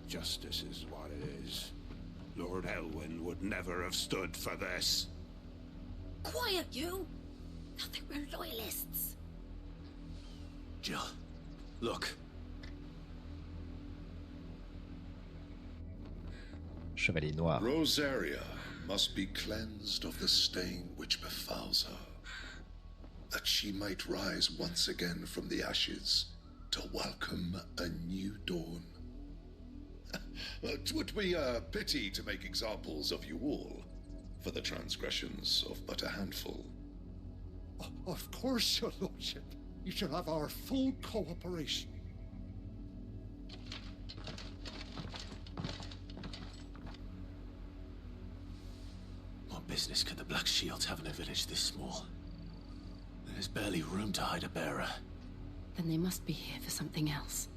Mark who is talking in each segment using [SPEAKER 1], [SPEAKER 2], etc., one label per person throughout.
[SPEAKER 1] Justice is what it is. Lord Elwyn would never have stood for this.
[SPEAKER 2] Quiet, you! Nothing, we're loyalists.
[SPEAKER 1] Jill, look.
[SPEAKER 3] Chevalier noir.
[SPEAKER 4] Rosaria must be cleansed of the stain which befouls her, that she might rise once again from the ashes to welcome a new dawn. 'Twould be a pity to make examples of you all, for the transgressions of but a handful.
[SPEAKER 5] Of course, your lordship. You shall have our full cooperation.
[SPEAKER 1] What business could the Black Shields have in a village this small? There's barely room to hide a bearer.
[SPEAKER 2] Then they must be here for something else.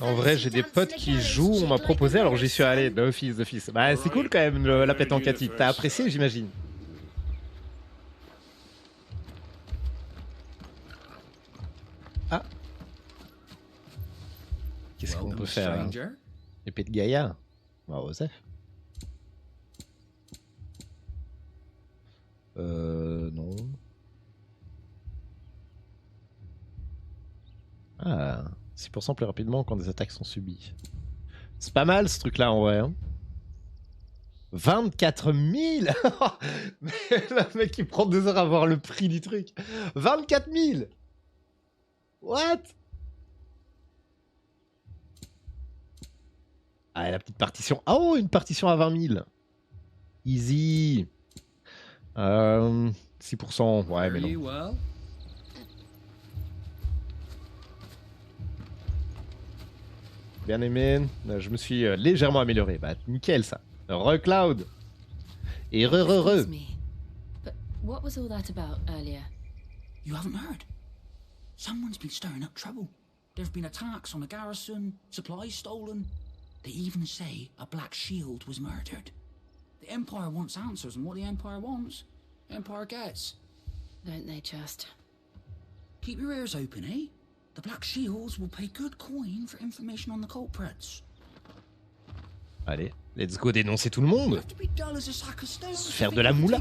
[SPEAKER 3] En vrai, j'ai des potes qui jouent, on m'a proposé, alors j'y suis allé, d'office. Bah, c'est cool quand même, la pétanque à titre. T'as apprécié, j'imagine. Ah. Qu'est-ce qu'on peut faire là? Épée de Gaïa. Bah, Osef. Non. Ah. 6% plus rapidement quand des attaques sont subies. C'est pas mal ce truc-là en vrai. Hein. 24 000 Le mec il prend 2 heures à voir le prix du truc. 24 000 What? Ah, la petite partition. Oh, une partition à 20 000. Easy. 6%. Ouais, mais non. Bien aimé, je me suis légèrement amélioré. Bah, nickel ça. Recloud. Et re.
[SPEAKER 2] But what was all that about earlier?
[SPEAKER 6] You haven't heard? Someone's been stirring up trouble. There've been attacks on the garrison, supplies stolen. They even say a Black Shield was murdered. The Empire wants answers, and what the Empire wants, the Empire gets.
[SPEAKER 2] Don't they just?
[SPEAKER 6] Keep your ears open, eh? The Black Shields will pay good coin for information on the culprits.
[SPEAKER 3] Allez, let's go dénoncer tout le monde. Se faire de la moula.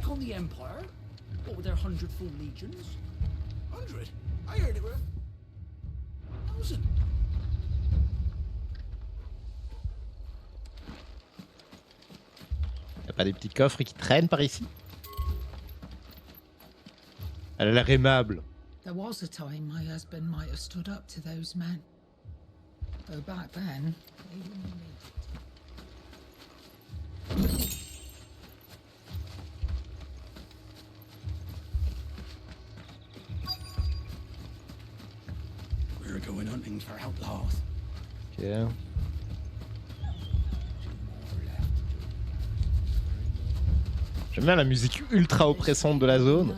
[SPEAKER 3] Y'a pas des petits coffres qui traînent par ici? Elle a l'air aimable.
[SPEAKER 7] There was a time my husband might have stood up to those men. Though back then, they wouldn't have made it.
[SPEAKER 6] We're going hunting for outlaws.
[SPEAKER 3] Ok. J'aime bien la musique ultra oppressante de la zone.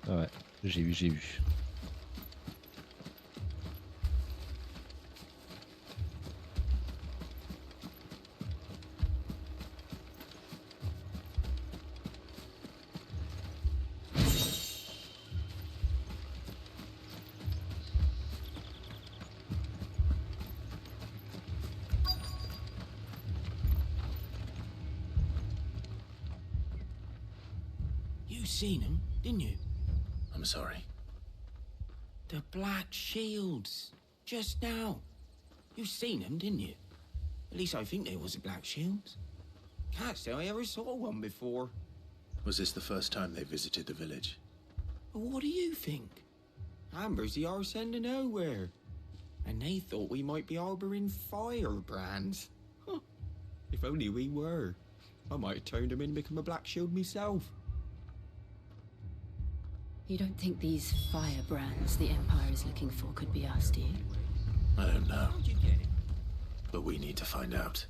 [SPEAKER 3] Ah ouais, j'ai eu.
[SPEAKER 6] You seen him, didn't you?
[SPEAKER 1] I'm sorry.
[SPEAKER 6] The Black Shields. Just now. You seen them, didn't you? At least I think there was a Black Shields. Can't say I ever saw one before.
[SPEAKER 1] Was this the first time they visited the village?
[SPEAKER 6] But what do you think? Amber's the arse end of nowhere. And they thought we might be harboring firebrands. Huh. If only we were. I might have turned them in and become a Black Shield myself.
[SPEAKER 2] You don't think these firebrands the Empire is looking for could be us, do you?
[SPEAKER 1] I don't know.
[SPEAKER 6] How'd you get it?
[SPEAKER 1] But we need to find out.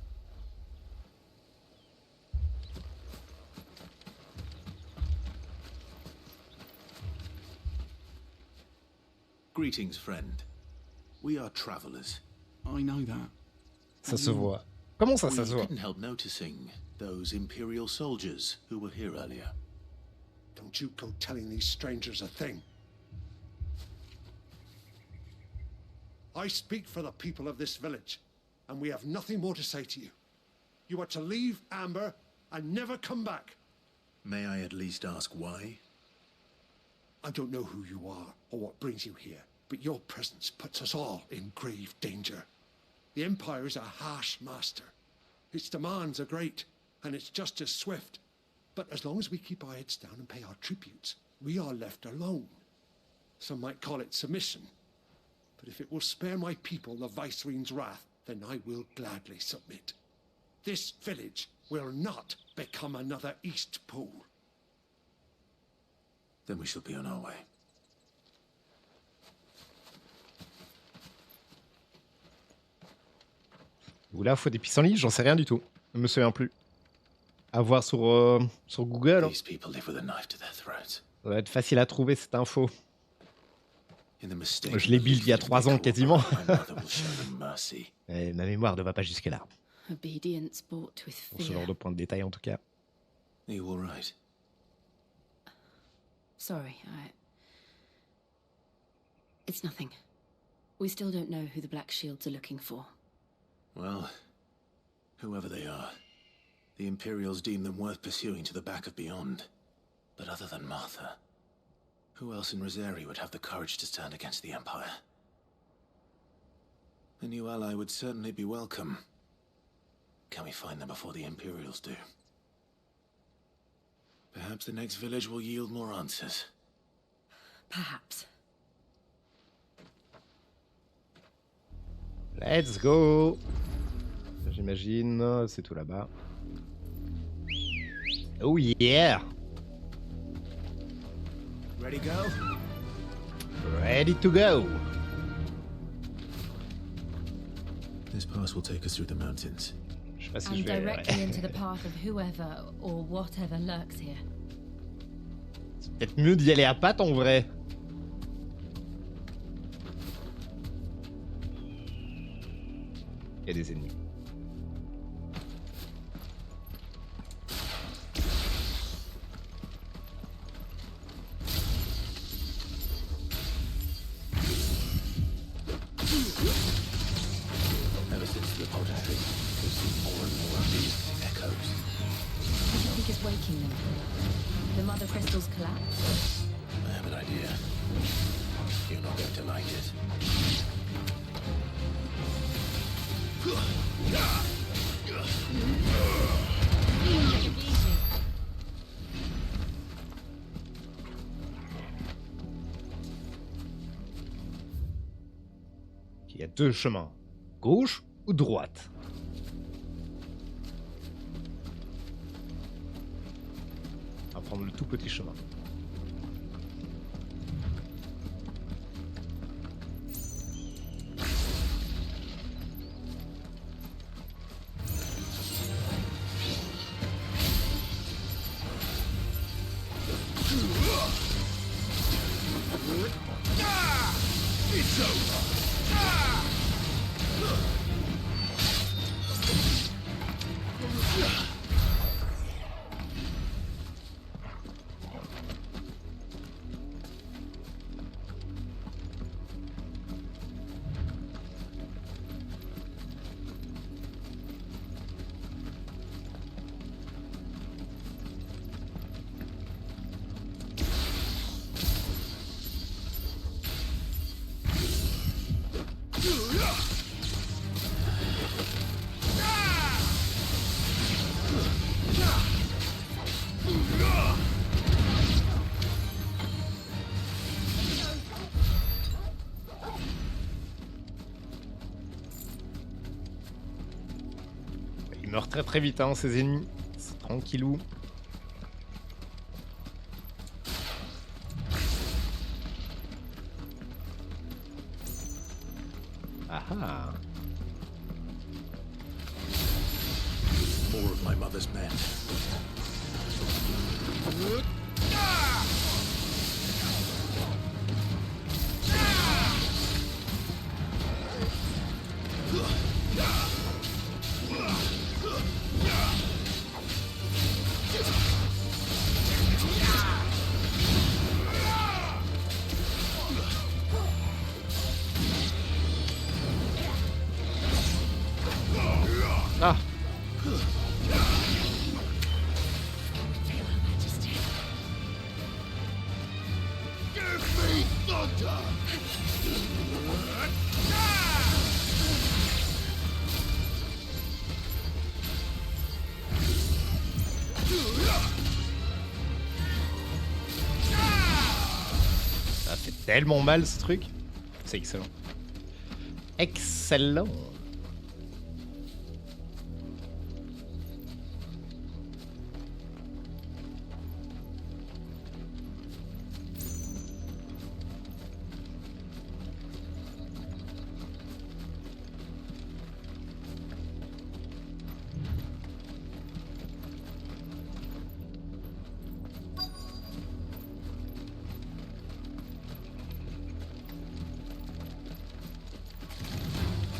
[SPEAKER 1] Greetings, friend. We are travelers.
[SPEAKER 6] I know that.
[SPEAKER 3] Ça se voit. Comment ça, ça se
[SPEAKER 1] We
[SPEAKER 3] voit?
[SPEAKER 1] couldn't help noticing those Imperial soldiers who were here earlier.
[SPEAKER 5] Don't you go telling these strangers a thing. I speak for the people of this village, and we have nothing more to say to you. You are to leave Amber and never come back.
[SPEAKER 1] May I at least ask why?
[SPEAKER 5] I don't know who you are or what brings you here, but your presence puts us all in grave danger. The Empire is a harsh master. Its demands are great, and its justice swift. But as long as we keep our heads down and pay our tributes, we are left alone. Some might call it submission. But if it will spare my people the Viceroy's wrath, then I will gladly submit. This village will not become another East Pool.
[SPEAKER 1] Then we shall be on our way.
[SPEAKER 3] Ou là, faut des pissenlits, j'en sais rien du tout. Je me souviens plus. À voir sur Google. Hein.
[SPEAKER 1] These people live with a knife to their throats.
[SPEAKER 3] Ça va être facile à trouver cette info.
[SPEAKER 1] In the mistake
[SPEAKER 3] Je l'ai build il y a 3 ans quasiment.
[SPEAKER 1] my mother will show them mercy.
[SPEAKER 3] Et ma mémoire ne va pas jusque là.
[SPEAKER 2] Obedience bought with
[SPEAKER 3] Pour ce genre
[SPEAKER 2] fear.
[SPEAKER 3] de point de détail en tout cas.
[SPEAKER 1] Are you all right?
[SPEAKER 2] Sorry, It's nothing. We still don't know who the Black Shields are looking for.
[SPEAKER 1] Well, whoever they are, the Imperials deem them worth pursuing to the back of beyond. But other than Martha, who else in Rosari would have the courage to stand against the Empire? A new ally would certainly be welcome. Can we find them before the Imperials do? Perhaps the next village will yield more answers.
[SPEAKER 2] Perhaps.
[SPEAKER 3] Let's go. J'imagine, c'est tout là-bas. Oh yeah.
[SPEAKER 1] Ready, go?
[SPEAKER 3] Ready to go.
[SPEAKER 1] This pass will take us through the mountains.
[SPEAKER 3] Je sais pas si
[SPEAKER 2] And
[SPEAKER 3] je vais...
[SPEAKER 2] directly into the path of whoever or whatever lurks here.
[SPEAKER 3] C'est peut-être mieux d'y aller à pattes en vrai. Il y a des ennemis.
[SPEAKER 1] Ever since the Poltergeist, we've seen more and more of these echoes.
[SPEAKER 2] What do you think is waking them? The mother crystals collapse?
[SPEAKER 1] I have an idea. You're not going to like it.
[SPEAKER 3] Il y a 2 chemins. Gauche ou droite? On va prendre le tout petit chemin. Ils meurent très très vite, hein, ces ennemis. C'est tranquillou. Ah ah.
[SPEAKER 1] More of my mother's men.
[SPEAKER 3] Ah. Ça fait tellement mal ce truc. C'est excellent. Excellent.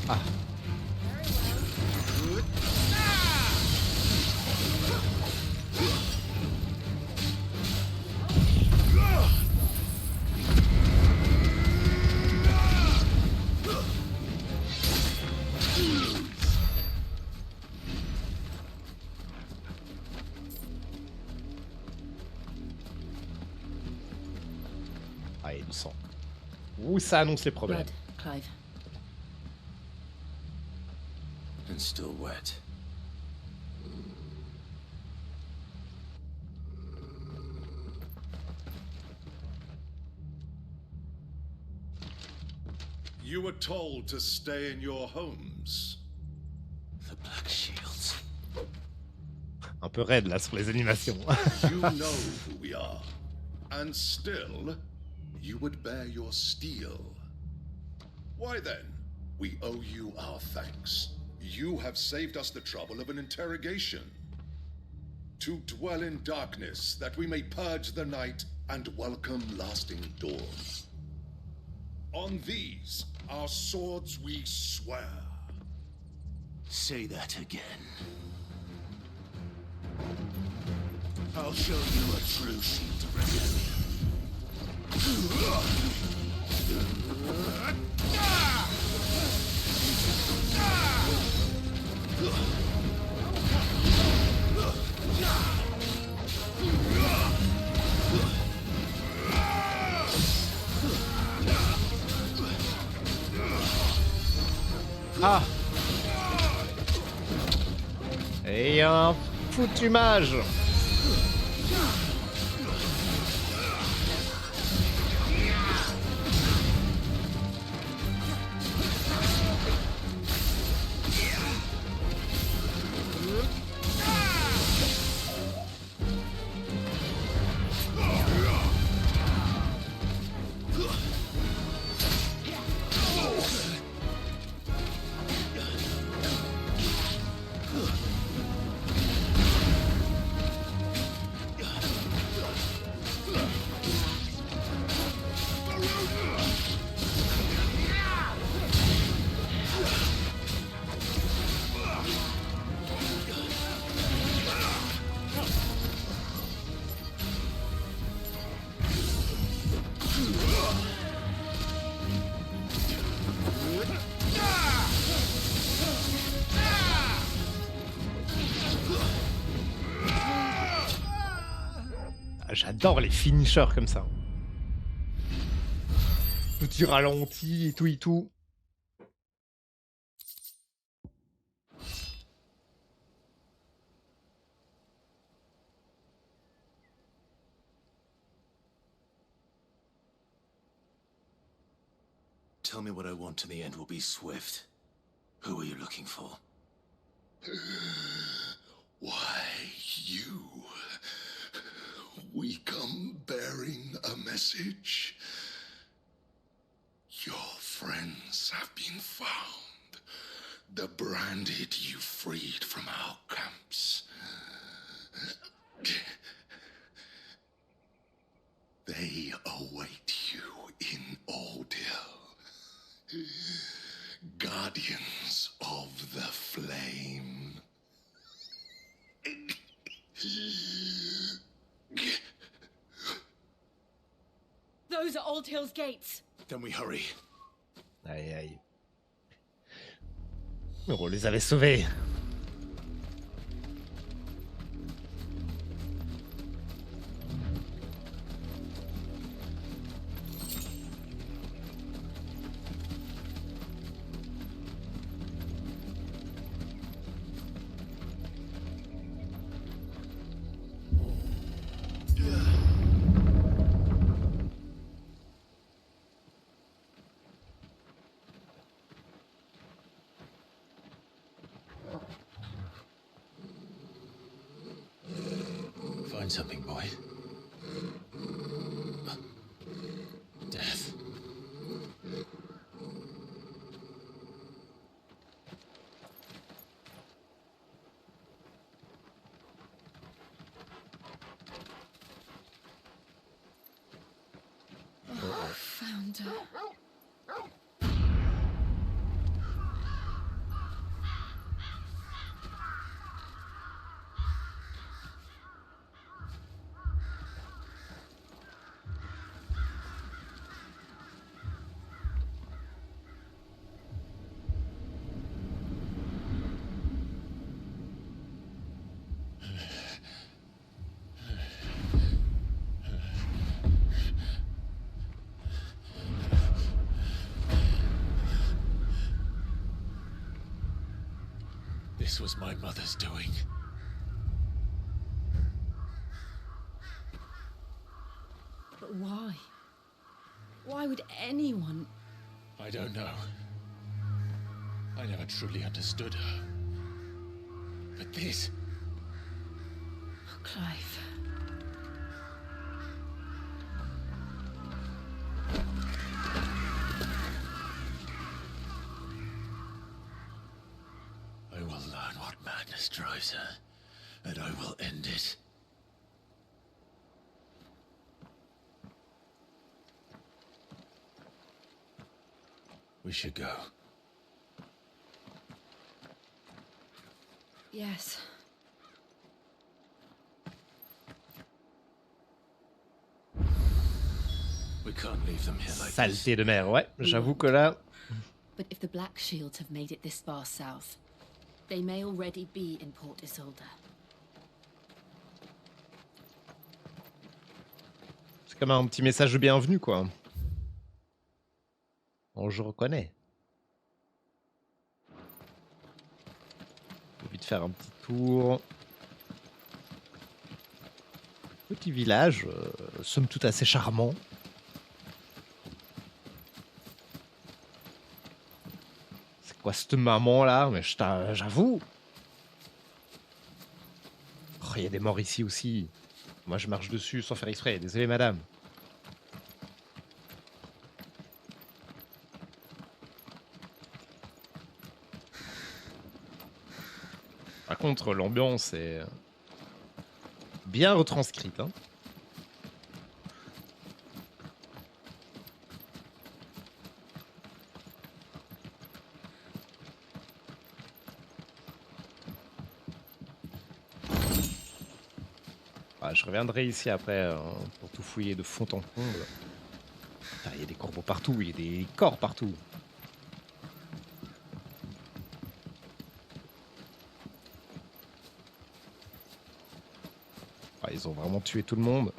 [SPEAKER 3] Ah. Ah, il y a du sang. Ouh, ça annonce les problèmes.
[SPEAKER 2] Blood, Clive.
[SPEAKER 1] And still wet.
[SPEAKER 4] You were told to stay in your homes.
[SPEAKER 1] The Black Shields.
[SPEAKER 3] Un peu raide là sur les animations.
[SPEAKER 4] You know who we are. And still, you would bear your steel. Why then, we owe you our thanks. You have saved us the trouble of an interrogation. To dwell in darkness, that we may purge the night and welcome lasting dawn. On these, our swords we swear.
[SPEAKER 1] Say that again. I'll show you a true shield of rebellion.
[SPEAKER 3] Ah. Et un foutu mage. J'adore les finishers comme ça. Petit ralenti et tout et tout.
[SPEAKER 1] Tell me what I want and the end will be swift. Who are you looking for?
[SPEAKER 4] Why, you. We come bearing a message. Your friends have been found. The branded you freed from our camps. They await you in Ordeal. Guardians of the Flame.
[SPEAKER 2] Those are Old Hill's gates.
[SPEAKER 1] Then we hurry.
[SPEAKER 3] Aïe aïe. On les avait sauvés.
[SPEAKER 1] Find something, boy. Death.
[SPEAKER 2] Found her. This was my mother's doing. But why? Why would anyone...
[SPEAKER 1] I don't know. I never truly understood her. But this...
[SPEAKER 2] Oh, Clive.
[SPEAKER 1] I will learn what madness drives her, and I will end it. We should go.
[SPEAKER 2] Yes.
[SPEAKER 1] We can't leave them here like this.
[SPEAKER 3] Saleté de mer, ouais. J'avoue que là...
[SPEAKER 2] But if the Black Shields have made it this far south, they may already be in Port Isolde.
[SPEAKER 3] C'est comme un petit message de bienvenue, quoi. Bon, je reconnais. J'ai envie de faire un petit tour. Petit village, somme toute assez charmant. C'est quoi cette maman là? Mais j'avoue. Oh, il y a des morts ici aussi. Moi je marche dessus sans faire exprès. Désolé madame. Par contre, l'ambiance est bien retranscrite. Hein. Ah, je reviendrai ici après pour tout fouiller de fond en comble. Il y a des corbeaux partout, il y a des corps partout. Ils ont vraiment tué tout le monde.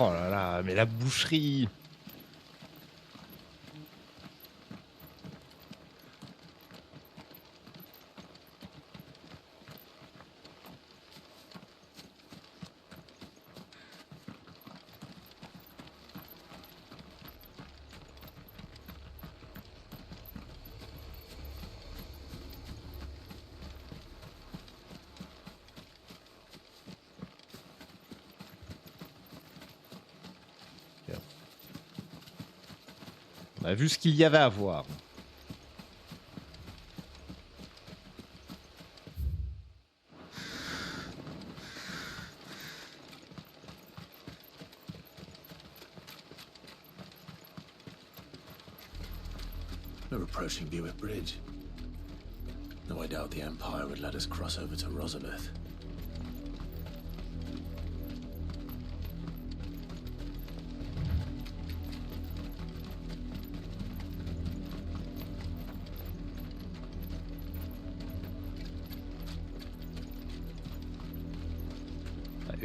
[SPEAKER 3] Oh là là, mais la boucherie! On a vu ce qu'il y avait à voir.
[SPEAKER 1] We're approaching Buick Bridge. No, I doubt the Empire would let us cross over to Rosalith.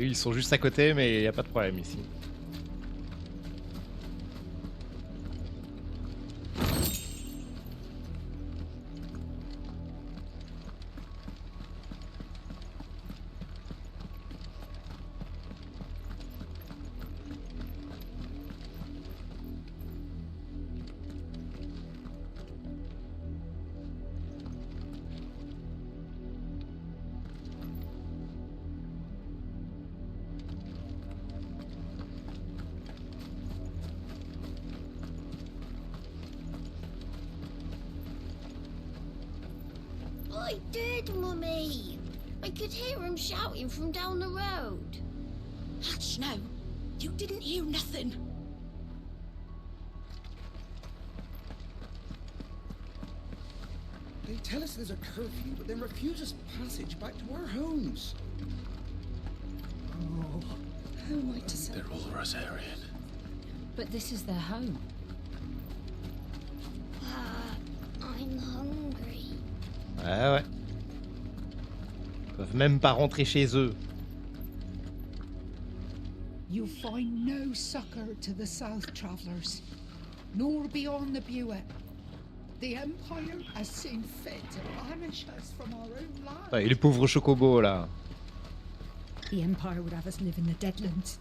[SPEAKER 3] Eux, ils sont juste à côté, mais il n'y a pas de problème ici.
[SPEAKER 8] I did, Mummy. I could hear him shouting from down the road.
[SPEAKER 2] Hush, no. You didn't hear nothing.
[SPEAKER 9] They tell us there's a curfew, but then refuse us passage back to our homes.
[SPEAKER 7] Oh, how am I to say?
[SPEAKER 1] They're all Rosarian.
[SPEAKER 2] But this is their home.
[SPEAKER 8] I'm hungry.
[SPEAKER 3] Ouais, ouais. Ils peuvent même pas rentrer chez eux.
[SPEAKER 7] You'll find no succor to the south travellers, nor beyond the Buet. The Empire has seen fit to banish us from our own land.
[SPEAKER 3] Ouais, et les pauvres chocobos là.
[SPEAKER 7] The Empire would have us live in the Deadlands.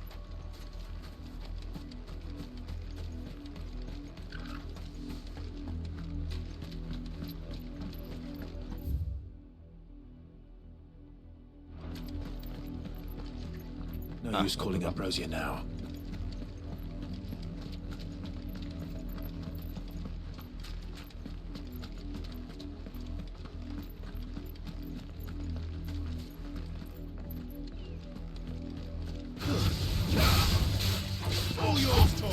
[SPEAKER 1] No use calling up Rosia now.
[SPEAKER 4] All yours, Tomo.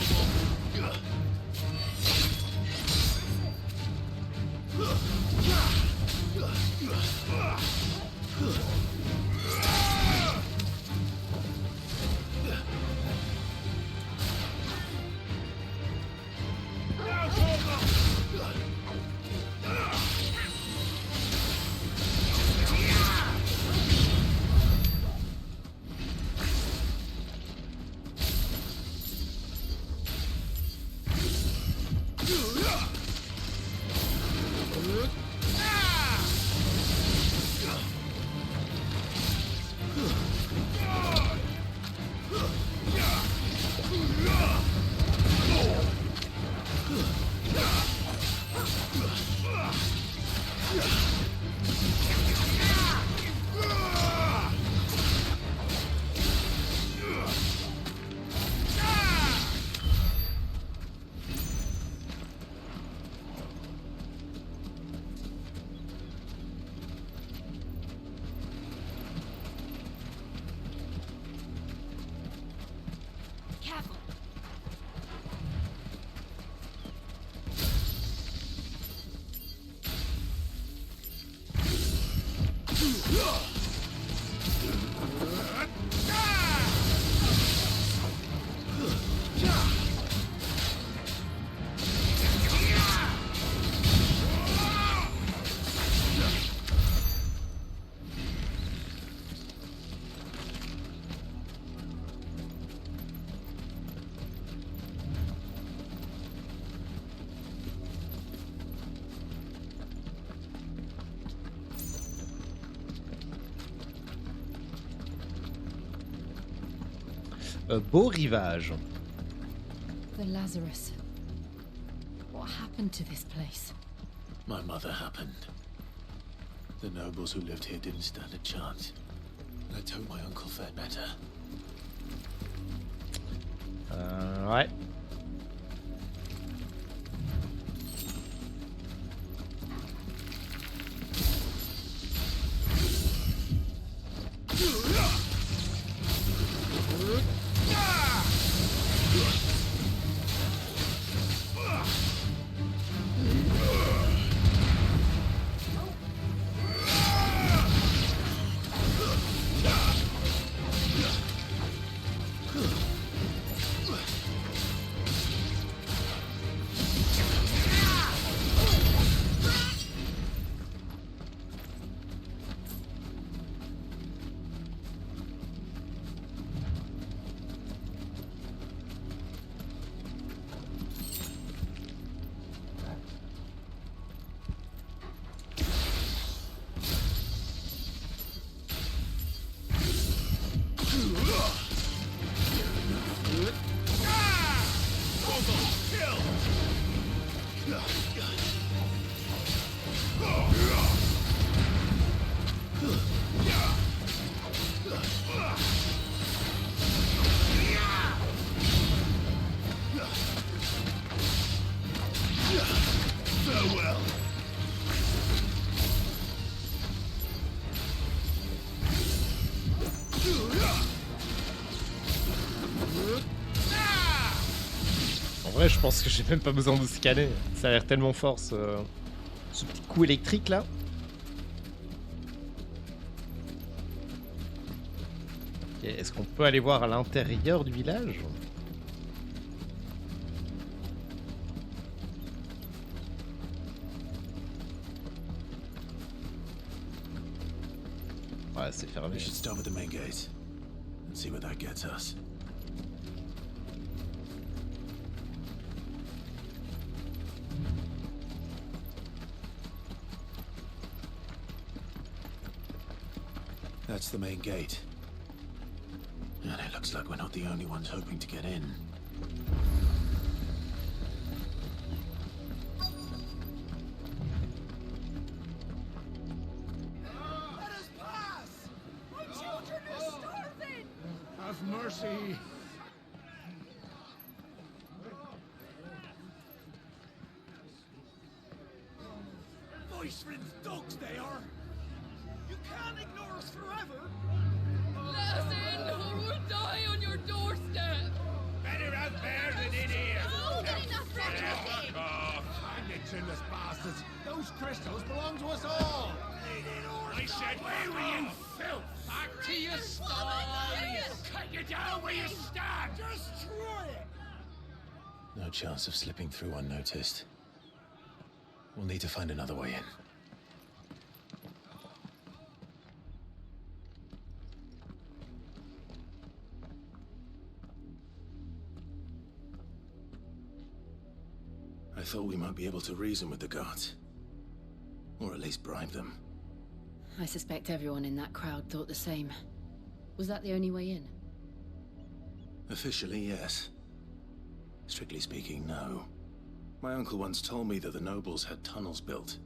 [SPEAKER 8] Careful.
[SPEAKER 3] Beau rivage.
[SPEAKER 2] The Lazarus. What happened to this place?
[SPEAKER 1] My mother happened. The nobles who lived here didn't stand a chance. Let's hope my uncle fared better.
[SPEAKER 3] Ouais. En vrai, je pense que j'ai même pas besoin de scanner. Ça a l'air tellement fort ce petit coup électrique là. Est-ce qu'on peut aller voir à l'intérieur du village? Ouais, c'est fermé.
[SPEAKER 1] We should start with the main gate and see where that gets us. That's the main gate. And it looks like we're not the only ones hoping to get in.
[SPEAKER 5] Let us pass! My children are starving! Have mercy! Voice-ridden dogs they are! You can't ignore us forever!
[SPEAKER 2] Let us in, or we'll die on your doorstep!
[SPEAKER 5] Better out there than in here!
[SPEAKER 8] Oh, get enough rubbish!
[SPEAKER 5] Hang it, chinless bastards! Those crystals belong to us all! I said, where were you, filth? Back to your style! Cut you down where you stand! Destroy it!
[SPEAKER 1] No chance of slipping through unnoticed. We'll need to find another way in. I thought we might be able to reason with the guards. Or at least bribe them.
[SPEAKER 2] I suspect everyone in that crowd thought the same. Was that the only way in?
[SPEAKER 1] Officially, yes. Strictly speaking, no. My uncle once told me that the nobles had tunnels built,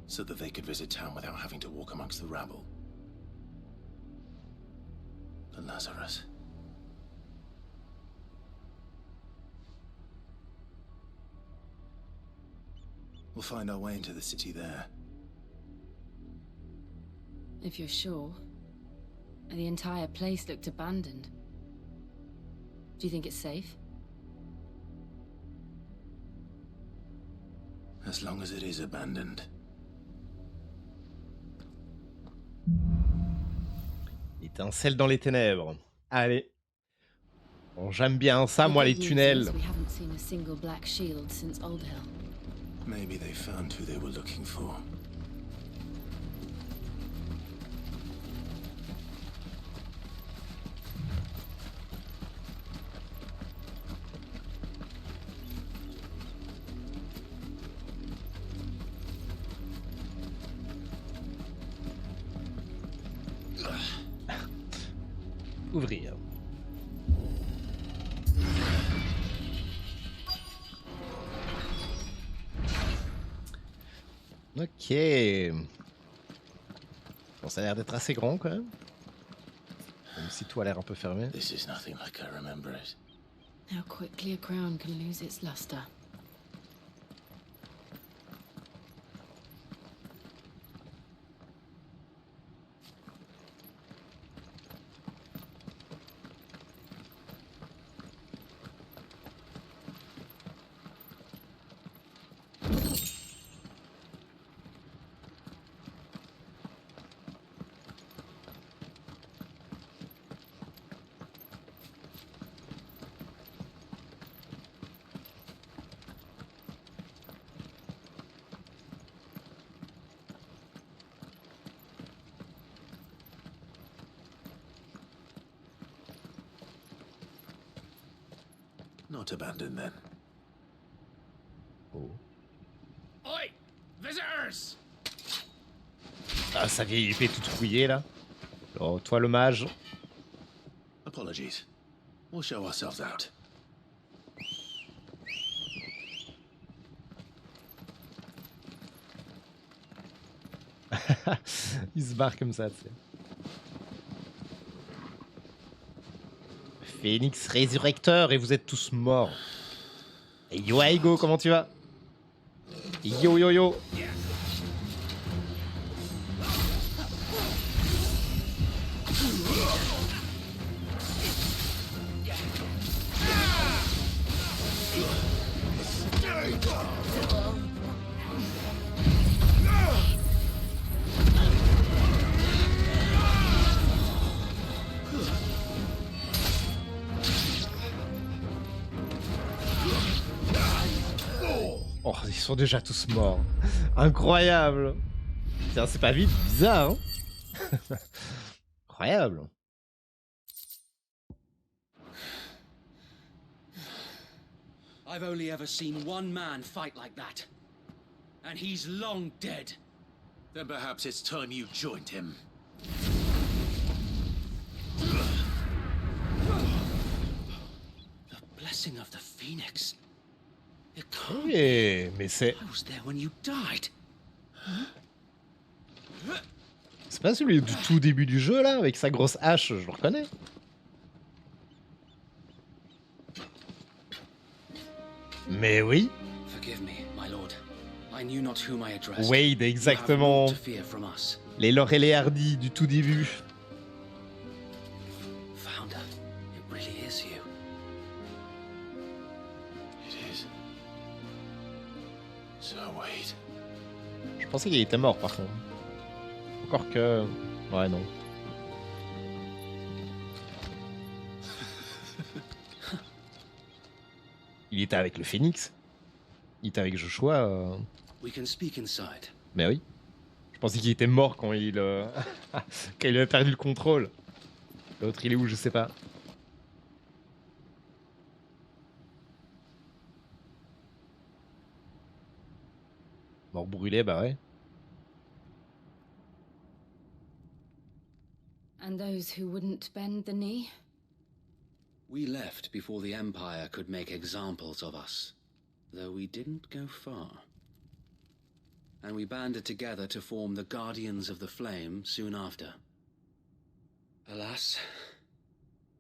[SPEAKER 1] so that they could visit town without having to walk amongst the rabble. But Lazarus... We'll find our way into the city there.
[SPEAKER 2] If you're sure. The entire place looked abandoned. Do you think it's safe?
[SPEAKER 1] As long as it is abandoned.
[SPEAKER 3] Étincelle dans les ténèbres. Allez. Bon, j'aime bien ça, moi, les tunnels.
[SPEAKER 2] We haven't seen a single black shield since Old Hill.
[SPEAKER 1] Maybe they found who they were looking for.
[SPEAKER 3] Ouvrir. Ok. Bon, ça a l'air d'être assez grand quand même. Même si tout a l'air un peu fermé.
[SPEAKER 1] This is nothing like I remember it.
[SPEAKER 2] How quickly a crown can lose its luster.
[SPEAKER 1] Not abandoned then.
[SPEAKER 3] Oh.
[SPEAKER 5] Oi! Visitors!
[SPEAKER 3] Ah, sa vieille épée toute rouillée là. Oh, toi le mage.
[SPEAKER 1] Apologies. We'll show ourselves out.
[SPEAKER 3] Il se barre comme ça, tu sais. Phénix résurrecteur et vous êtes tous morts. Et yo Aigo, comment tu vas? Yo yo yo. Oh, ils sont déjà tous morts. Incroyable. Tiens, c'est pas vite, bizarre. Hein. Incroyable.
[SPEAKER 6] I've only ever seen one man fight like that. And he's long dead.
[SPEAKER 1] Then perhaps it's time you joined him.
[SPEAKER 6] The blessing of the Phoenix. It can't
[SPEAKER 3] Oui, mais c'est...
[SPEAKER 6] I was there when you died.
[SPEAKER 3] C'est pas celui du tout début du jeu, là, avec sa grosse hache, je le reconnais. Mais oui.
[SPEAKER 6] Forgive me, my lord. I knew not whom I addressed.
[SPEAKER 3] Wade, exactement.
[SPEAKER 6] You have naught to fear from us.
[SPEAKER 3] Les Laurel et Hardy du tout début.
[SPEAKER 6] Founder, it really is you.
[SPEAKER 1] It is. So Wade.
[SPEAKER 3] Je pensais qu'il était mort, par contre. Encore que... Ouais, non. Il était avec le Phénix. Il était avec Joshua.
[SPEAKER 6] We can speak inside.
[SPEAKER 3] Mais oui. Je pensais qu'il était mort quand il... quand il avait perdu le contrôle. L'autre, il est où? Je sais pas. Mort brûlé, bah ouais.
[SPEAKER 2] And those who wouldn't bend the knee?
[SPEAKER 6] We left before the Empire could make examples of us, though we didn't go far. And we banded together to form the Guardians of the Flame soon after. Alas,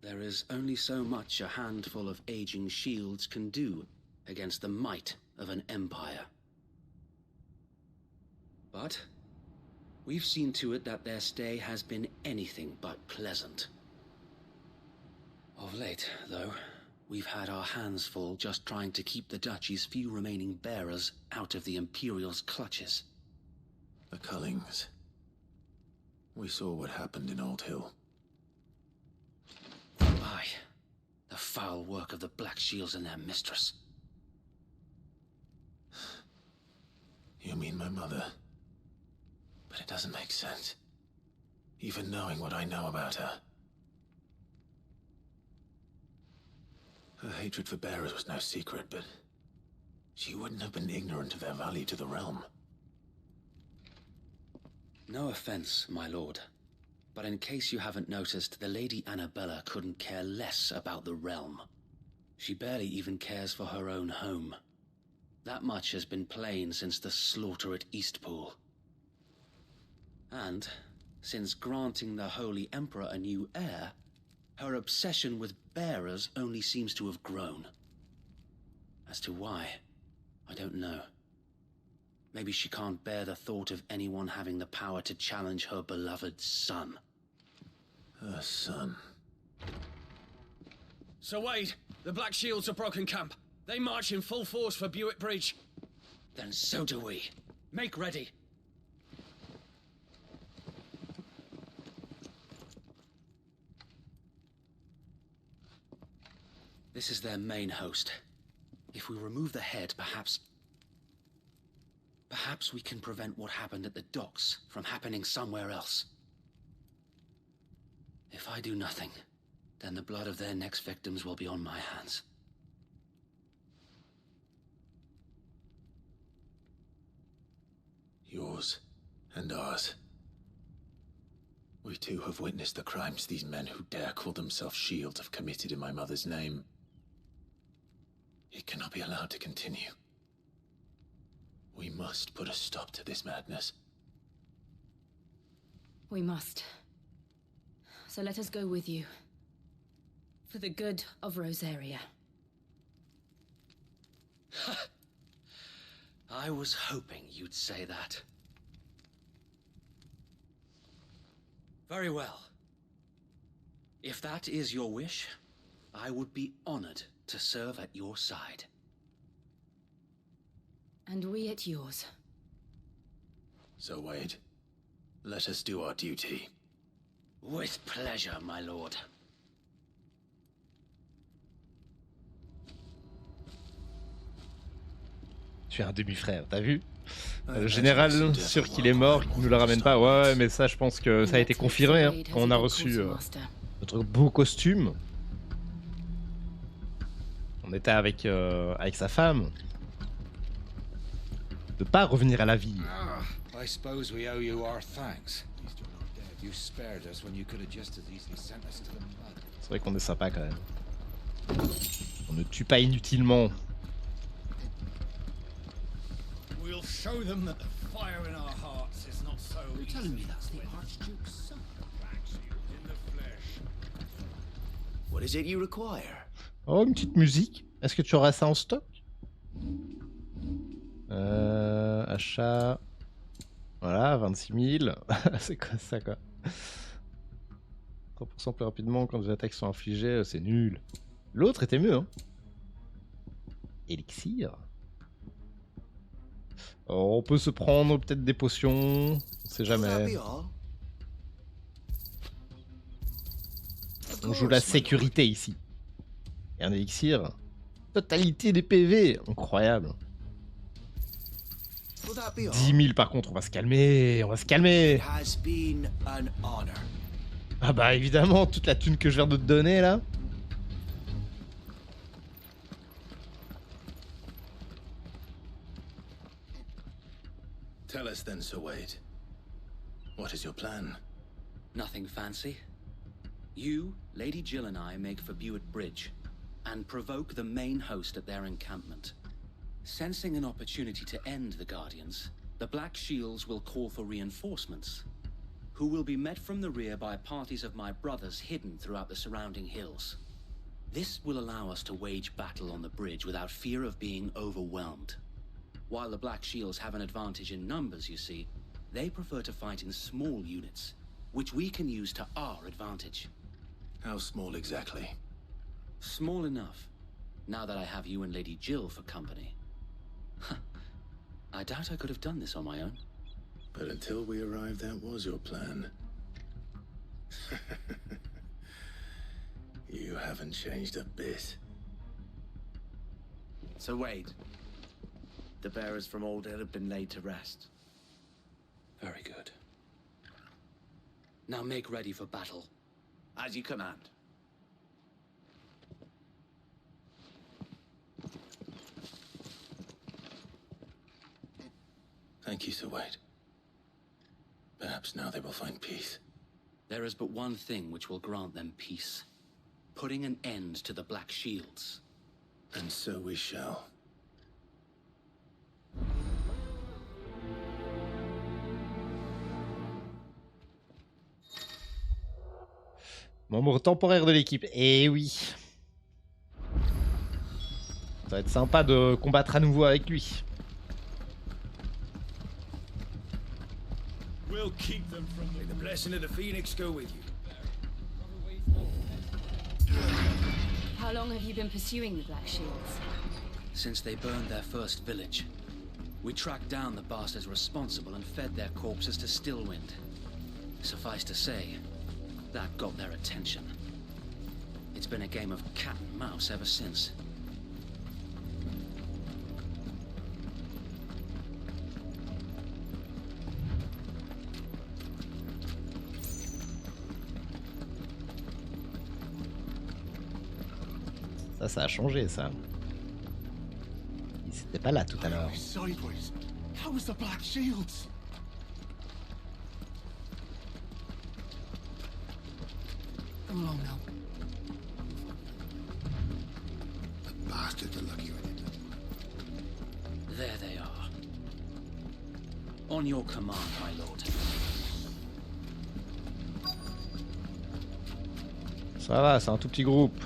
[SPEAKER 6] there is only so much a handful of aging shields can do against the might of an empire. But we've seen to it that their stay has been anything but pleasant. Of late, though, we've had our hands full just trying to keep the Duchy's few remaining bearers out of the Imperial's clutches.
[SPEAKER 1] The Cullings. We saw what happened in Old Hill.
[SPEAKER 6] Aye, the foul work of the Black Shields and their mistress.
[SPEAKER 1] You mean my mother? But it doesn't make sense. Even knowing what I know about her. Her hatred for bearers was no secret, but she wouldn't have been ignorant of their value to the realm.
[SPEAKER 6] No offense, my lord, but in case you haven't noticed, the Lady Annabella couldn't care less about the realm. She barely even cares for her own home. That much has been plain since the slaughter at Eastpool. And, since granting the Holy Emperor a new heir, her obsession with bearers only seems to have grown. As to why, I don't know. Maybe she can't bear the thought of anyone having the power to challenge her beloved son.
[SPEAKER 1] Her son.
[SPEAKER 10] Sir Wade, the Black Shields have broken camp. They march in full force for Buick Bridge.
[SPEAKER 6] Then so do we.
[SPEAKER 10] Make ready.
[SPEAKER 6] This is their main host. If we remove the head, perhaps we can prevent what happened at the docks from happening somewhere else. If I do nothing, then the blood of their next victims will be on my hands.
[SPEAKER 1] Yours and ours. We too have witnessed the crimes these men who dare call themselves shields have committed in my mother's name. It cannot be allowed to continue. We must put a stop to this madness.
[SPEAKER 2] We must. So let us go with you. For the good of Rosaria.
[SPEAKER 11] I was hoping you'd say that. Very well. If that is your wish, I would be honored to serve at your side.
[SPEAKER 2] And we at yours.
[SPEAKER 1] So, Wade, let us do our duty.
[SPEAKER 11] With pleasure, my lord.
[SPEAKER 3] Je suis un demi-frère, t'as vu? Le général, sûr qu'il est mort, qu'il nous le ramène pas. Ouais, mais ça, je pense que ça a été confirmé hein, quand on a reçu notre beau costume. On était avec, avec sa femme. De pas revenir à la vie.
[SPEAKER 12] I suppose we owe you our thanks. You spared us when you could have just as easily sent us to the mud.
[SPEAKER 3] C'est vrai qu'on est sympa quand même. On ne tue pas inutilement.
[SPEAKER 13] We'll show them that the fire in our hearts is not so
[SPEAKER 6] You're telling me that's the Archduke's son?
[SPEAKER 13] in the flesh.
[SPEAKER 1] What is it you require?
[SPEAKER 3] Oh, une petite musique. Est-ce que tu auras ça en stock? Achat. Voilà, 26 000. C'est quoi ça, quoi? 3% plus rapidement quand les attaques sont infligées, c'est nul. L'autre était mieux, hein. Élixir. Oh, on peut se prendre peut-être des potions. On sait jamais. On joue la sécurité ici. Et un élixir. Totalité des PV. Incroyable. 10 000 par contre, on va se calmer. On va se calmer. Ah bah évidemment, toute la thune que je viens de te donner là.
[SPEAKER 1] Tell us then, Sir Wade. What is your plan?
[SPEAKER 11] Nothing fancy. You, Lady Jill and I make for Buett Bridge and provoke the main host at their encampment. Sensing an opportunity to end the Guardians, the Black Shields will call for reinforcements, who will be met from the rear by parties of my brothers hidden throughout the surrounding hills. This will allow us to wage battle on the bridge without fear of being overwhelmed. While the Black Shields have an advantage in numbers, you see, they prefer to fight in small units, which we can use to our advantage.
[SPEAKER 1] How small exactly?
[SPEAKER 11] Small enough, now that I have you and Lady Jill for company. I doubt I could have done this on my own.
[SPEAKER 1] But until we arrived, that was your plan. You haven't changed a bit.
[SPEAKER 10] So Wade, the bearers from Old Hill have been laid to rest.
[SPEAKER 11] Very good. Now make ready for battle.
[SPEAKER 10] As you command.
[SPEAKER 1] Thank you, Sir Wade. Perhaps now they will find peace.
[SPEAKER 11] There is but one thing which will grant them peace. Putting an end to the Black Shields.
[SPEAKER 1] And so we shall.
[SPEAKER 3] Membre temporaire de l'équipe. Eh oui. Ça va être sympa de combattre à nouveau avec lui.
[SPEAKER 13] We'll keep them from the... May the blessing of the Phoenix go with you.
[SPEAKER 2] How long have you been pursuing the Black Shields?
[SPEAKER 11] Since they burned their first village. We tracked down the bastards responsible and fed their corpses to Stillwind. Suffice to say, that got their attention. It's been a game of cat and mouse ever since.
[SPEAKER 3] Ça a changé, ça. Ils étaient pas là tout à l'heure.
[SPEAKER 13] Sideways. How was the Black Shields?
[SPEAKER 6] Come along now.
[SPEAKER 4] The bastards are lucky when they do.
[SPEAKER 11] There they are. On your command, my lord.
[SPEAKER 3] Ça va, c'est un tout petit groupe.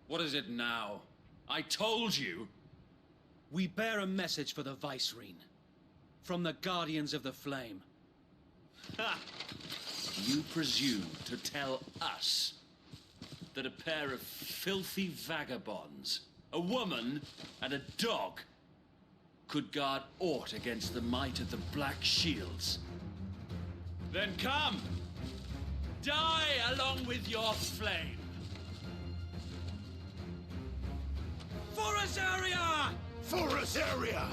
[SPEAKER 10] What is it now? I told you!
[SPEAKER 11] We bear a message for the Vicereine. From the Guardians of the Flame.
[SPEAKER 10] Ha! You presume to tell us that a pair of filthy vagabonds, a woman and a dog, could guard aught against the might of the Black Shields? Then come! Die along with your flame! For Azaria!
[SPEAKER 1] For Azaria!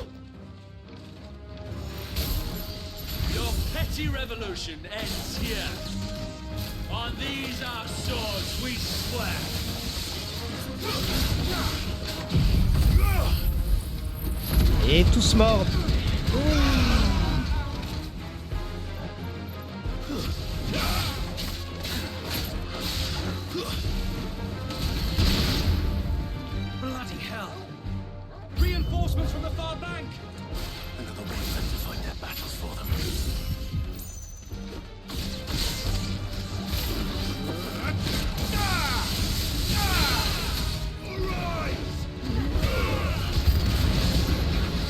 [SPEAKER 10] Your petty revolution ends here. On these our swords we swear.
[SPEAKER 3] Et tous morts.
[SPEAKER 10] Bloody hell! Reinforcements from the far bank!
[SPEAKER 1] Another way for them to fight their battles for them.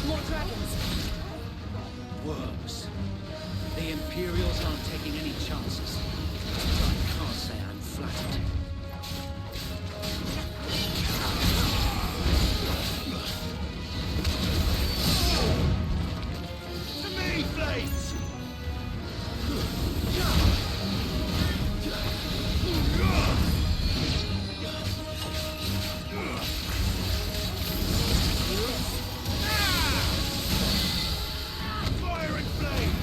[SPEAKER 11] More dragons! Worms. The Imperials aren't taking any chances. I can't say I'm flattered.
[SPEAKER 1] To me, Blades! Firing flame!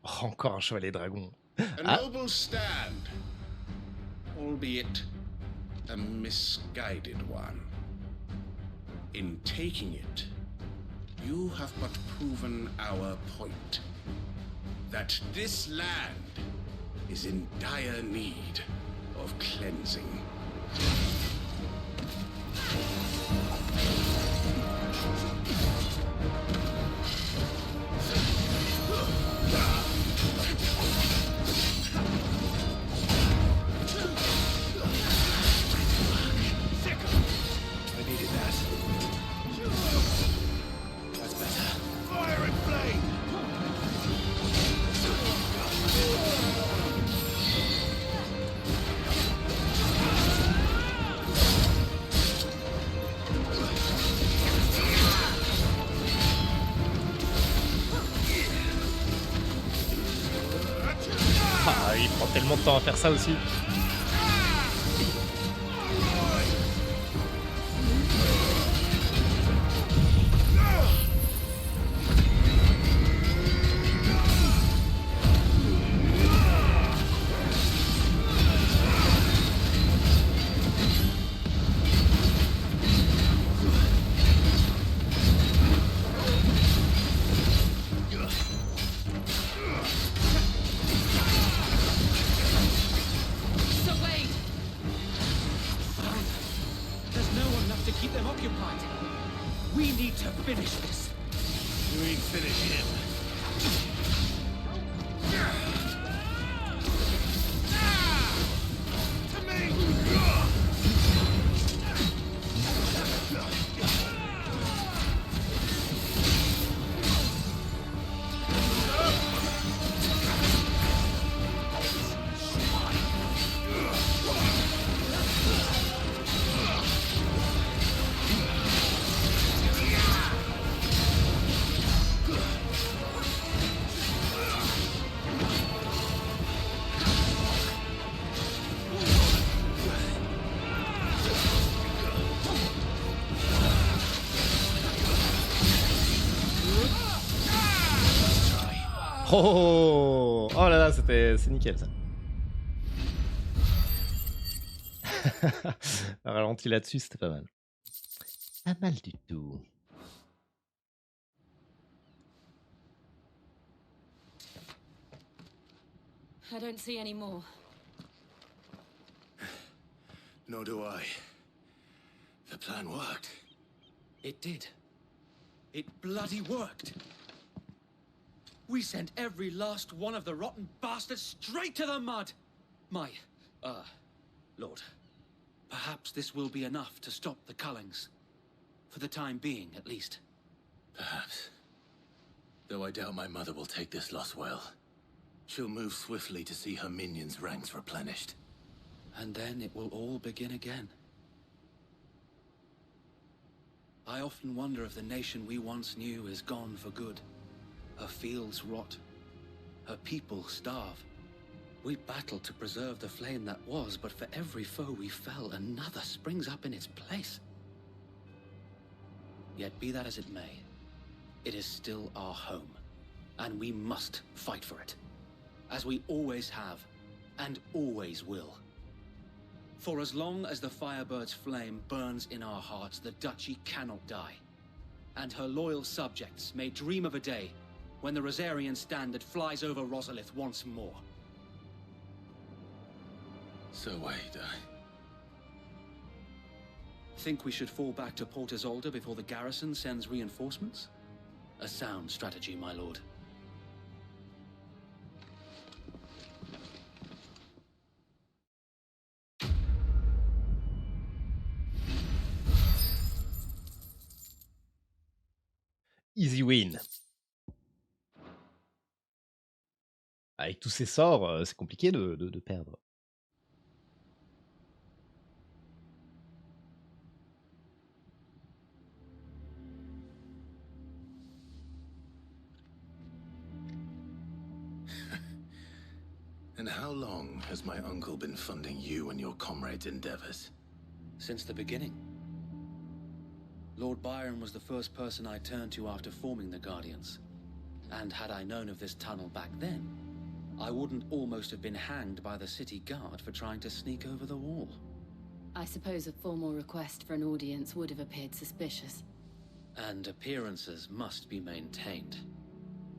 [SPEAKER 3] Oh, encore un chevalier dragon.
[SPEAKER 14] A noble stand, albeit a misguided one. In taking it, you have but proven our point. That this land is in dire need of cleansing.
[SPEAKER 1] I needed that. That's better. Fire and flame!
[SPEAKER 3] Ah, il prend tellement de temps à faire ça aussi.
[SPEAKER 11] There's no one left to keep them occupied. We need to finish this.
[SPEAKER 1] You ain't finish him. To me!
[SPEAKER 3] Oh, oh là là, c'est nickel ça. Un ralenti là-dessus, c'était pas mal. Pas mal du tout.
[SPEAKER 2] I don't see any more.
[SPEAKER 1] Nor do I. The plan worked.
[SPEAKER 11] It did. It bloody worked. We sent every last one of the rotten bastards straight to the mud! My, Lord, perhaps this will be enough to stop the Cullings. For the time being, at least.
[SPEAKER 1] Perhaps. Though I doubt my mother will take this loss well. She'll move swiftly to see her minions' ranks replenished.
[SPEAKER 11] And then it will all begin again. I often wonder if the nation we once knew is gone for good. Her fields rot. Her people starve. We battled to preserve the flame that was, but for every foe we fell, another springs up in its place. Yet be that as it may, it is still our home, and we must fight for it, as we always have, and always will. For as long as the Firebird's flame burns in our hearts, the Duchy cannot die, and her loyal subjects may dream of a day when the Rosarian standard flies over Rosalith once more.
[SPEAKER 1] So wait,
[SPEAKER 11] Think we should fall back to Port Isolde before the garrison sends reinforcements? A sound strategy, my lord.
[SPEAKER 3] Easy win. Avec tous ces sorts, c'est compliqué de perdre.
[SPEAKER 1] And how long has my uncle been funding you and your comrades' endeavors?
[SPEAKER 11] Since the beginning. Lord Byron was the first person I turned to after forming the Guardians. And had I known of this tunnel back then, I wouldn't almost have been hanged by the city guard for trying to sneak over the wall.
[SPEAKER 2] I suppose a formal request for an audience would have appeared suspicious.
[SPEAKER 11] And appearances must be maintained.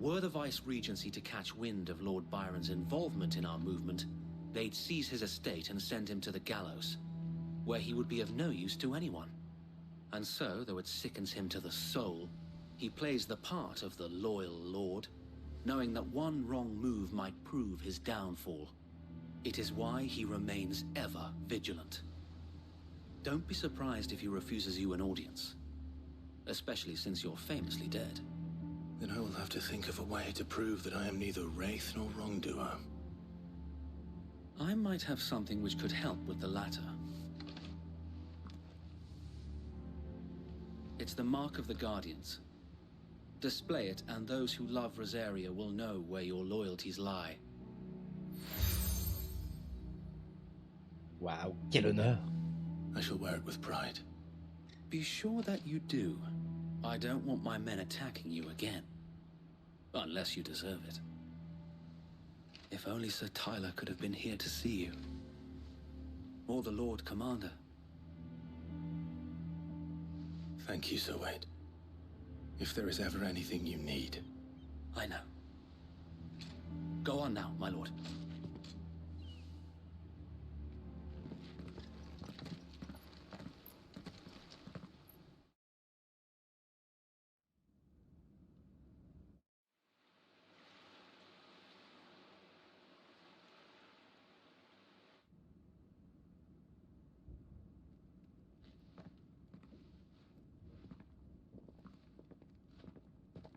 [SPEAKER 11] Were the Vice-Regency to catch wind of Lord Byron's involvement in our movement, they'd seize his estate and send him to the gallows, where he would be of no use to anyone. And so, though it sickens him to the soul, he plays the part of the loyal lord, knowing that one wrong move might prove his downfall. It is why he remains ever vigilant. Don't be surprised if he refuses you an audience, especially since you're famously dead.
[SPEAKER 1] Then I will have to think of a way to prove that I am neither wraith nor wrongdoer.
[SPEAKER 11] I might have something which could help with the latter. It's the mark of the Guardians. Display it, and those who love Rosaria will know where your loyalties lie.
[SPEAKER 3] Wow, quel honneur.
[SPEAKER 1] I shall wear it with pride.
[SPEAKER 11] Be sure that you do. I don't want my men attacking you again. Unless you deserve it. If only Sir Tyler could have been here to see you. Or the Lord Commander.
[SPEAKER 1] Thank you, Sir Wade. If there is ever anything you need.
[SPEAKER 11] I know. Go on now, my lord.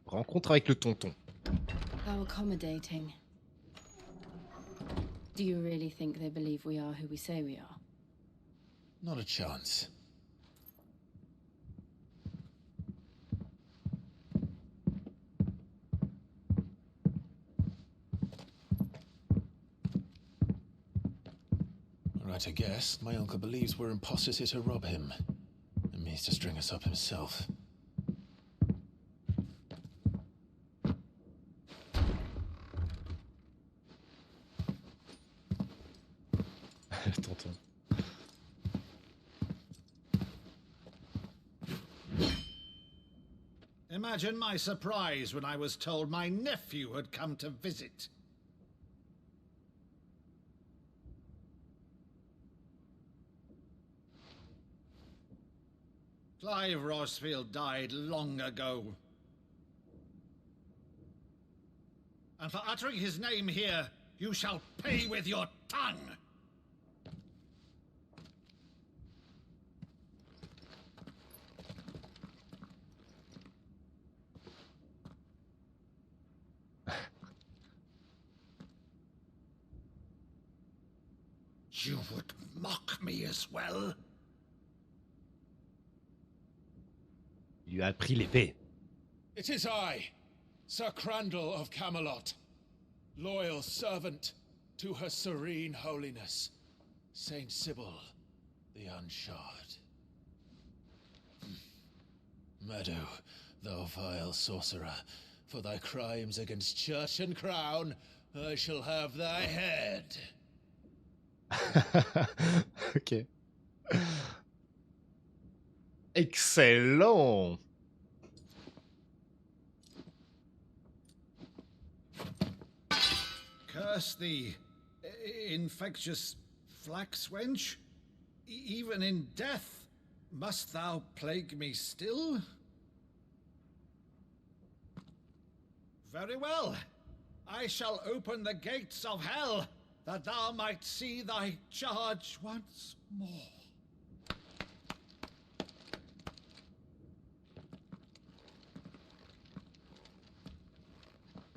[SPEAKER 3] Rencontre avec le tonton.
[SPEAKER 2] How accommodating. Do you really think they believe we are who we say we are?
[SPEAKER 1] Not a chance. Right, I guess. My uncle believes we're imposters here to rob him. And means to string us up himself.
[SPEAKER 3] Tonton.
[SPEAKER 13] Imagine my surprise when I was told my nephew had come to visit. Clive Rosfield died long ago. And for uttering his name here, you shall pay with your tongue!
[SPEAKER 5] You would mock me as well?
[SPEAKER 3] Il lui a pris l'épée.
[SPEAKER 15] It is I, Sir Crandall of Camelot, loyal servant to Her Serene Holiness, Saint Sybil the Unshod. Meadow, thou vile sorcerer, for thy crimes against church and crown, I shall have thy head.
[SPEAKER 3] Ok. Excellent.
[SPEAKER 13] Curse thee, infectious flax wench. Even in death, must thou plague me still? Very well. I shall open the gates of hell, that thou might see thy charge once more.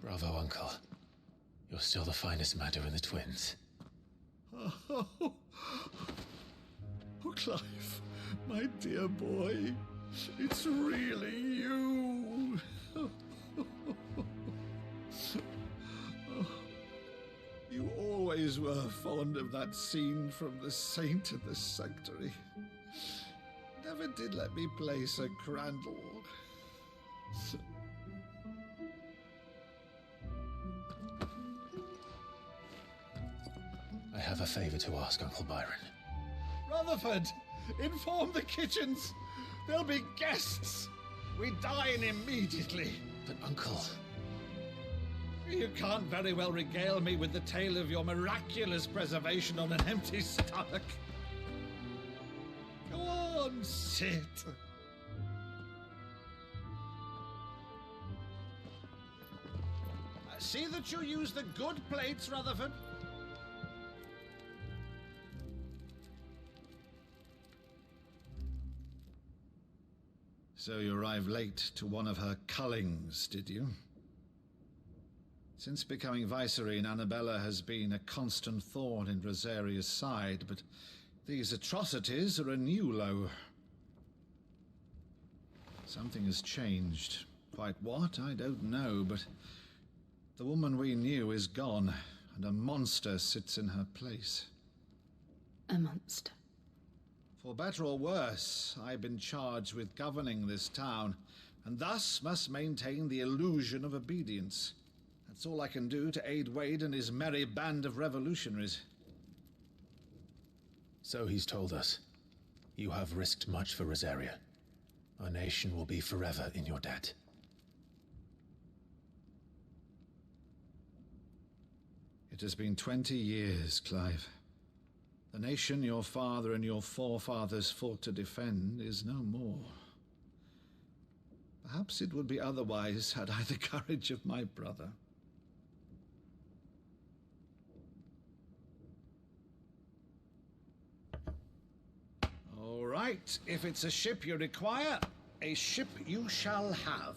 [SPEAKER 1] Bravo, Uncle. You're still the finest Meadow in the twins.
[SPEAKER 5] Oh, Clive, my dear boy, it's really you. You always were fond of that scene from The Saint of the Sanctuary. Never did let me play Sir Crandall.
[SPEAKER 1] I have a favor to ask, Uncle Byron.
[SPEAKER 13] Rutherford, inform the kitchens. There'll be guests. We dine immediately.
[SPEAKER 1] But, Uncle...
[SPEAKER 13] You can't very well regale me with the tale of your miraculous preservation on an empty stomach. Go on, sit. See that you use the good plates, Rutherford. So you arrived late to one of her cullings, did you? Since becoming Vicereine, Annabella has been a constant thorn in Rosaria's side, but these atrocities are a new low. Something has changed. Quite what, I don't know, but the woman we knew is gone, and a monster sits in her place.
[SPEAKER 2] A monster?
[SPEAKER 13] For better or worse, I've been charged with governing this town, and thus must maintain the illusion of obedience. That's all I can do to aid Wade and his merry band of revolutionaries.
[SPEAKER 1] So he's told us. You have risked much for Rosaria. Our nation will be forever in your debt.
[SPEAKER 13] It has been 20 years, Clive. The nation your father and your forefathers fought to defend is no more. Perhaps it would be otherwise had I the courage of my brother. All right, if it's a ship you require, a ship you shall have.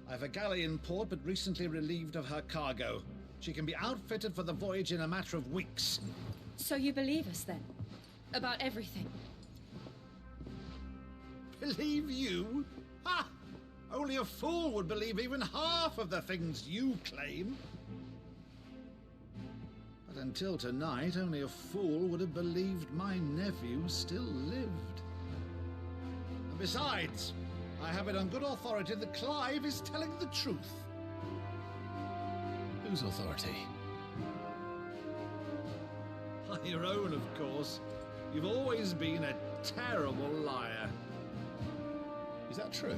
[SPEAKER 13] I've a galley in port, but recently relieved of her cargo. She can be outfitted for the voyage in a matter of weeks.
[SPEAKER 2] So you believe us then? About everything?
[SPEAKER 13] Believe you? Ha! Only a fool would believe even half of the things you claim. But until tonight, only a fool would have believed my nephew still lived. And besides, I have it on good authority that Clive is telling the truth.
[SPEAKER 1] Whose authority?
[SPEAKER 13] Your own, of course. You've always been a terrible liar.
[SPEAKER 1] Is that true?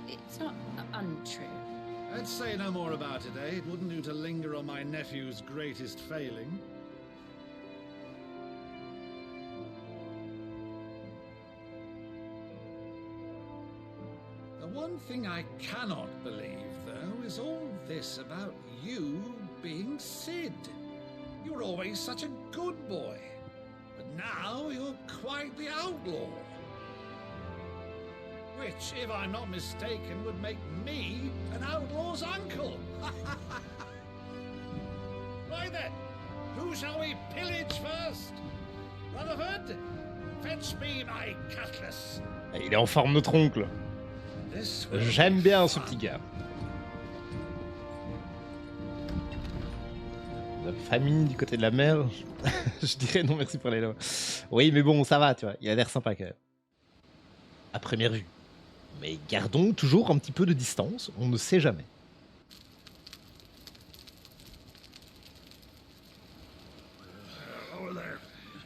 [SPEAKER 2] It's not untrue.
[SPEAKER 13] Let's say no more about it, eh? It wouldn't do to linger on my nephew's greatest failing. one thing I cannot believe, though, is all this about you being Sid. You were always such a good boy, but now you're quite the outlaw. Which, if I'm not mistaken, would make me an outlaw's uncle. Right then, who shall we pillage first? Rutherford, fetch me my cutlass.
[SPEAKER 3] Il est en forme notre oncle. J'aime bien ce petit gars. La famille du côté de la mère. Je dirais non merci pour les lois. Oui mais bon ça va tu vois, il a l'air sympa quand même. À première vue. Mais gardons toujours un petit peu de distance, on ne sait jamais.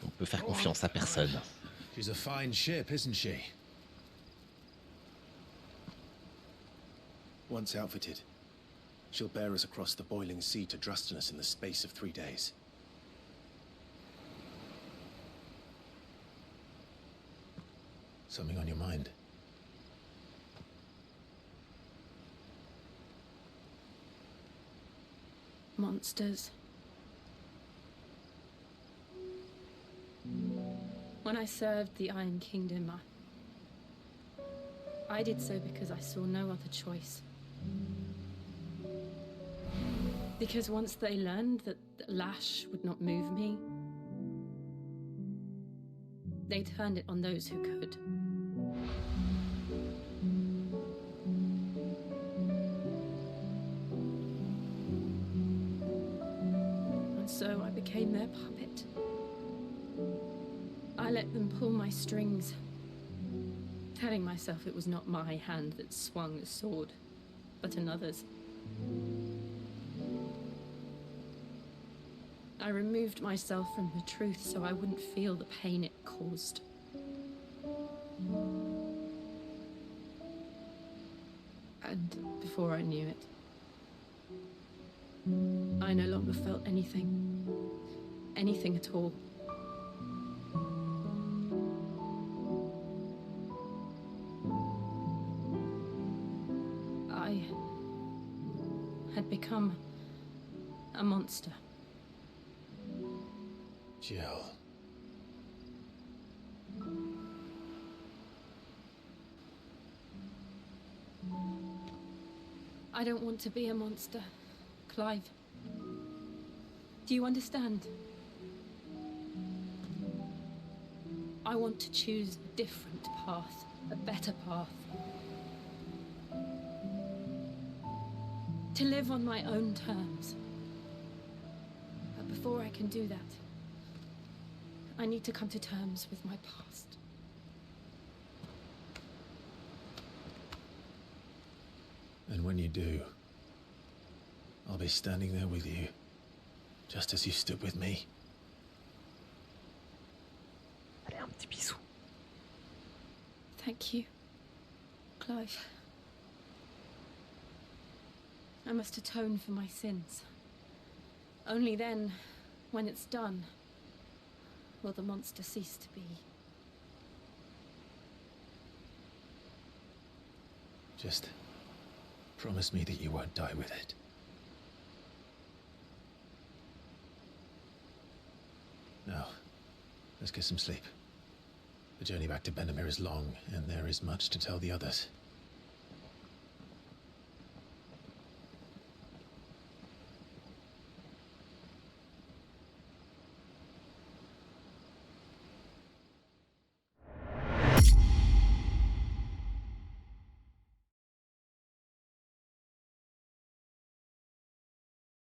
[SPEAKER 3] On peut faire confiance à personne.
[SPEAKER 15] She's a fine ship, isn't she?
[SPEAKER 1] Once outfitted, she'll bear us across the boiling sea to Drustinus in the space of 3 days. Something on your mind?
[SPEAKER 2] Monsters. When I served the Iron Kingdom, I did so because I saw no other choice. Because once they learned that lash would not move me, they turned it on those who could. And so I became their puppet. I let them pull my strings, telling myself it was not my hand that swung the sword, but another's. I removed myself from the truth so I wouldn't feel the pain it caused. And before I knew it, I no longer felt anything. Anything at all. I had become a monster.
[SPEAKER 1] Jill.
[SPEAKER 2] I don't want to be a monster, Clive. Do you understand? I want to choose a different path, a better path. To live on my own terms. But before I can do that, I need to come to terms with my past.
[SPEAKER 1] And when you do, I'll be standing there with you, just as you stood with me.
[SPEAKER 3] Allez, un petit bisou.
[SPEAKER 2] Thank you, Clive. I must atone for my sins. Only then, when it's done, will the monster cease to be.
[SPEAKER 1] Just promise me that you won't die with it. Now, let's get some sleep. The journey back to Benamir is long, and there is much to tell the others.